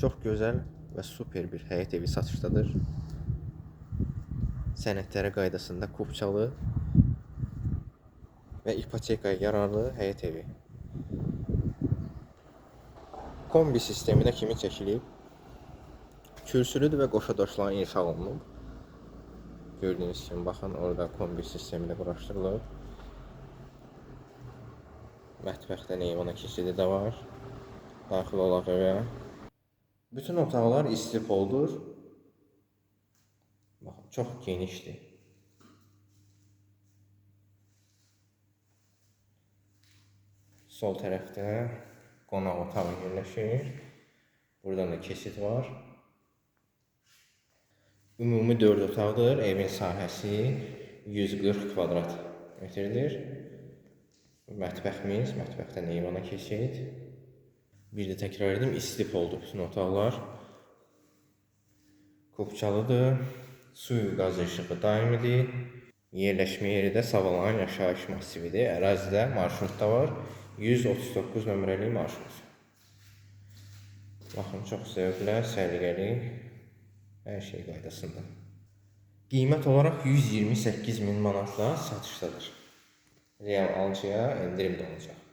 Çox gözəl və super bir həyət evi satışdadır. Sənədləri qaydasında kupçalı və ipotekaya yararlı həyət evi. Kombi sisteminə kimi çəkilib. Kürsülüdür və qoşa daşların inşa olunub. Gördüyünüz kimi baxın, orada kombi sistemi də quraşdırılıb. Mətbəxdə eyvana keçidi də var. Daxil olaq evə. Bütün otaqlar istipoldur. Baxın, çox genişdir. Sol tərəfdə qonaq otağı yerləşir. Buradan da keçid var. Ümumi 4 otaqdır. Evin sahəsi 140 kvadrat metrdir. Mətbəximiz, mətbəxdən eyvana keçid. Bir də təkrar edim, istipoldur bütün otaqlar. Kupçalıdır. Suyu, qaz, işığı daimidir. Yerləşmə yeri də Savalan yaşayış masividir. Ərazidə marşrut da var. 139 nömrəli marşrut. Baxın, çox zövqlə, səliqəli, hər şey qaydasında. Qiymət olaraq 128 min manatla satışdadır. Real alıcıya endirim də olacaq.